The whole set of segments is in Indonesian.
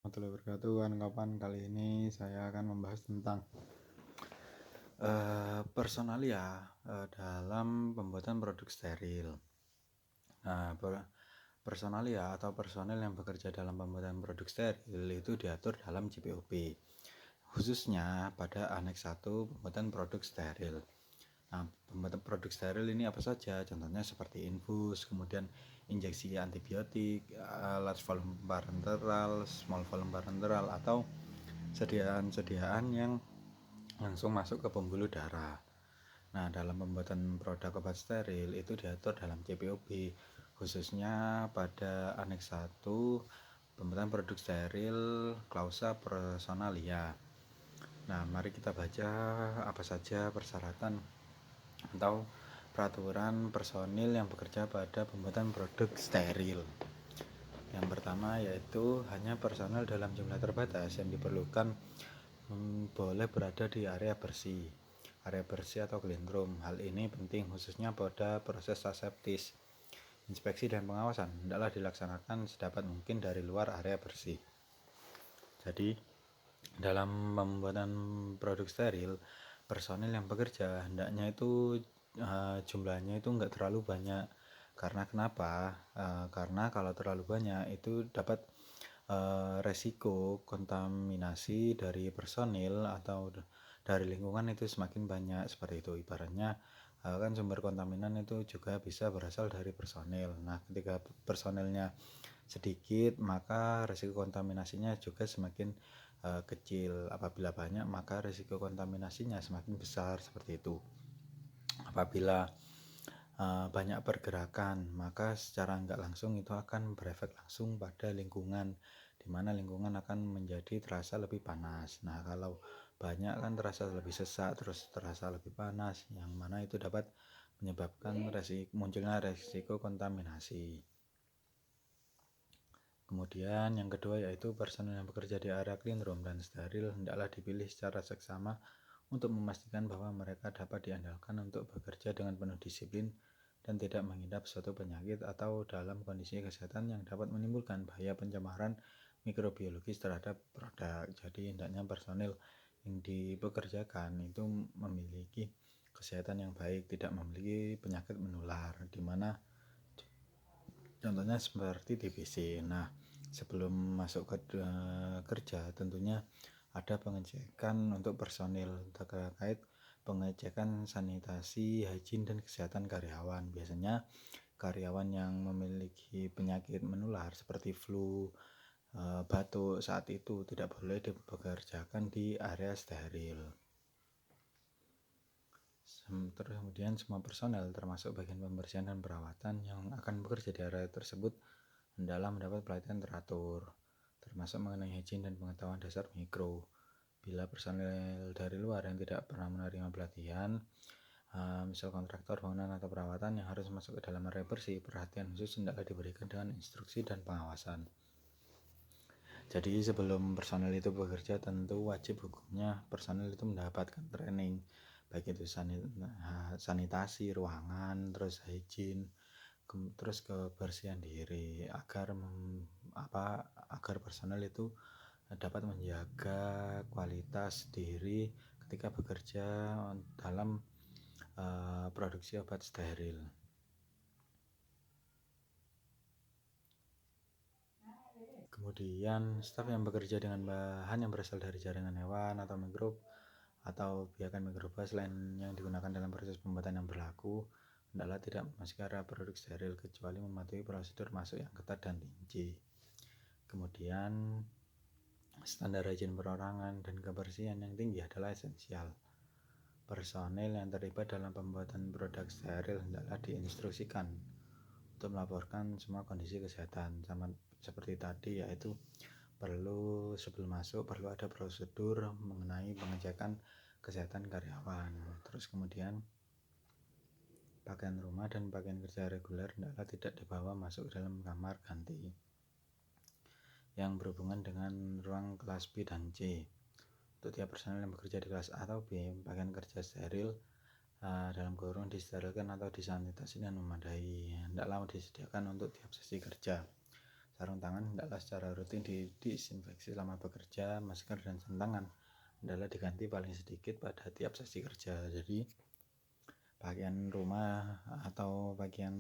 Warahmatullahi wabarakatuh. Kapan kali ini saya akan membahas tentang personalia dalam pembuatan produk steril. Nah, personalia atau personel yang bekerja dalam pembuatan produk steril itu diatur dalam JPOB, khususnya pada aneks 1 pembuatan produk steril. Nah, pembuatan produk steril ini apa saja? Contohnya seperti infus, kemudian injeksi antibiotik, large volume parenteral, small volume parenteral, atau sediaan-sediaan yang langsung masuk ke pembuluh darah. Nah, dalam pembuatan produk obat steril itu diatur dalam JPOB, khususnya pada aneks 1 pembuatan produk steril klausa personalia. Nah, mari kita baca apa saja persyaratan atau peraturan personil yang bekerja pada pembuatan produk steril. Yang pertama yaitu hanya personel dalam jumlah terbatas yang diperlukan boleh berada di area bersih atau clean room. Hal ini penting khususnya pada proses aseptis. Inspeksi dan pengawasan hendaklah dilaksanakan sedapat mungkin dari luar area bersih. Jadi dalam pembuatan produk steril, personil yang bekerja hendaknya itu jumlahnya itu enggak terlalu banyak. Karena kenapa? Karena kalau terlalu banyak itu dapat resiko kontaminasi dari personil atau dari lingkungan itu semakin banyak. Seperti itu, ibaratnya kan sumber kontaminan itu juga bisa berasal dari personil. Nah, ketika personilnya sedikit, maka resiko kontaminasinya juga semakin kecil. Apabila banyak, maka resiko kontaminasinya semakin besar. Seperti itu. Apabila banyak pergerakan, maka secara enggak langsung itu akan berefek langsung pada lingkungan, di mana lingkungan akan menjadi terasa lebih panas. Nah, kalau banyak kan terasa lebih sesak, terus terasa lebih panas, yang mana itu dapat menyebabkan munculnya resiko kontaminasi. Kemudian yang kedua yaitu personel yang bekerja di area clean room dan steril hendaklah dipilih secara seksama untuk memastikan bahwa mereka dapat diandalkan untuk bekerja dengan penuh disiplin dan tidak mengidap suatu penyakit atau dalam kondisi kesehatan yang dapat menimbulkan bahaya pencemaran mikrobiologis terhadap produk. Jadi hendaknya personil yang dipekerjakan itu memiliki kesehatan yang baik, tidak memiliki penyakit menular, di mana contohnya seperti TBC. Nah, sebelum masuk ke kerja tentunya ada pengecekan untuk personil terkait pengecekan sanitasi, higien, dan kesehatan karyawan. Biasanya karyawan yang memiliki penyakit menular seperti flu, batuk saat itu tidak boleh dipekerjakan di area steril. Terus kemudian semua personel termasuk bagian pembersihan dan perawatan yang akan bekerja di area tersebut hendaklah mendapat pelatihan teratur, termasuk mengenai higien dan pengetahuan dasar mikro. Bila personel dari luar yang tidak pernah menerima pelatihan, misal kontraktor bangunan atau perawatan yang harus masuk ke dalam area bersih, perhatian khusus hendaklah diberikan dengan instruksi dan pengawasan. Jadi sebelum personel itu bekerja tentu wajib hukumnya personel itu mendapatkan training, baik itu sanitasi ruangan, terus higien, terus kebersihan diri agar personel itu dapat menjaga kualitas diri ketika bekerja dalam produksi obat steril. Kemudian staf yang bekerja dengan bahan yang berasal dari jaringan hewan atau mikrob atau biakan mikroba selain yang digunakan dalam proses pembuatan yang berlaku hendaklah tidak memasuki area produk steril kecuali mematuhi prosedur masuk yang ketat dan rinci. Kemudian standar higien perorangan dan kebersihan yang tinggi adalah esensial. Personel yang terlibat dalam pembuatan produk steril hendaklah diinstruksikan untuk melaporkan semua kondisi kesehatan sama seperti tadi, yaitu sebelum masuk perlu ada prosedur mengenai pengecekan kesehatan karyawan. Terus kemudian pakaian rumah dan pakaian kerja reguler hendaklah tidak dibawa masuk ke dalam kamar ganti yang berhubungan dengan ruang kelas B dan C. Untuk tiap personel yang bekerja di kelas A atau B, pakaian kerja steril dalam kurung disterilkan atau disanitasi dan memadai, hendaklah disediakan untuk tiap sesi kerja. sarung tangan hendaklah secara rutin disinfeksi selama bekerja. Masker dan sarung tangan adalah diganti paling sedikit pada tiap sesi kerja. Jadi pakaian rumah atau pakaian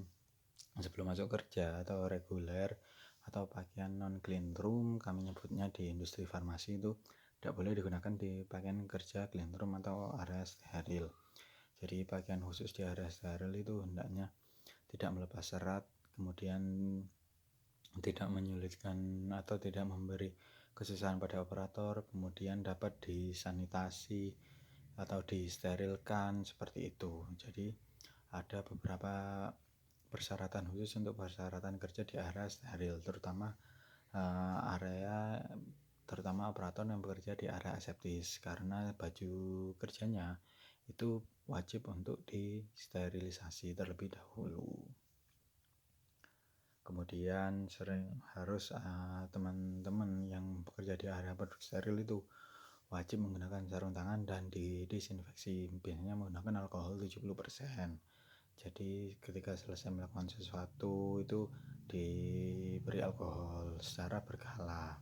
sebelum masuk kerja atau reguler atau pakaian non clean room, kami nyebutnya di industri farmasi, itu tidak boleh digunakan di pakaian kerja clean room atau area steril. Jadi pakaian khusus di area steril itu hendaknya tidak melepas serat, kemudian tidak menyulitkan atau tidak memberi kesusahan pada operator, kemudian dapat disanitasi atau disterilkan seperti itu. Jadi ada beberapa persyaratan khusus untuk persyaratan kerja di area steril, terutama operator yang bekerja di area aseptis, karena baju kerjanya itu wajib untuk disterilisasi terlebih dahulu. Kemudian harus teman-teman yang bekerja di area produk steril itu wajib menggunakan sarung tangan dan disinfeksi, biasanya menggunakan alkohol 70%. Jadi ketika selesai melakukan sesuatu itu diberi alkohol secara berkala.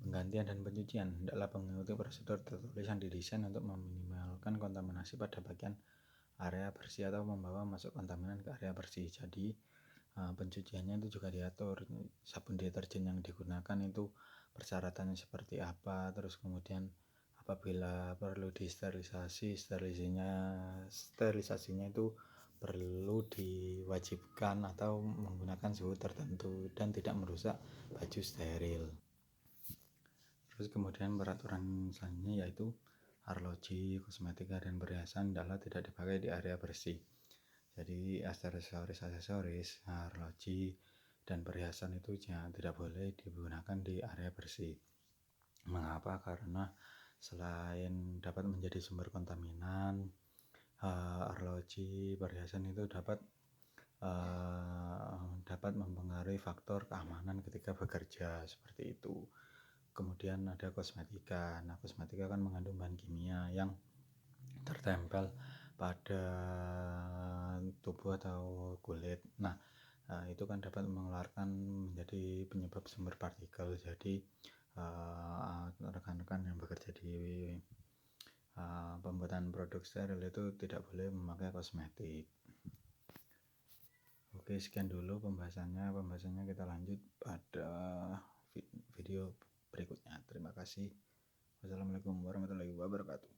Penggantian dan pencucian hendaklah mengikuti prosedur tertulis yang didesain untuk meminimalkan kontaminasi pada bagian area bersih atau membawa masuk kontaminan ke area bersih. Jadi pencuciannya itu juga diatur, sabun deterjen yang digunakan itu persyaratannya seperti apa, terus kemudian apabila perlu sterilisasinya itu perlu diwajibkan atau menggunakan suhu tertentu dan tidak merusak baju steril. Terus kemudian peraturan selanjutnya yaitu arloji, kosmetika dan perhiasan adalah tidak dipakai di area bersih. Jadi aksesoris, arloji dan perhiasan itu tidak boleh digunakan di area bersih. Mengapa? Karena selain dapat menjadi sumber kontaminan, arloji, perhiasan itu dapat mempengaruhi faktor keamanan ketika bekerja, seperti itu. Kemudian ada kosmetika. Nah, kosmetika kan mengandung bahan kimia yang tertempel pada tubuh atau kulit. Nah, itu kan dapat mengeluarkan menjadi penyebab sumber partikel. Jadi rekan-rekan yang bekerja di pembuatan produk steril itu tidak boleh memakai kosmetik. Oke, sekian dulu pembahasannya kita lanjut pada video berikutnya. Terima kasih. Wassalamualaikum warahmatullahi wabarakatuh.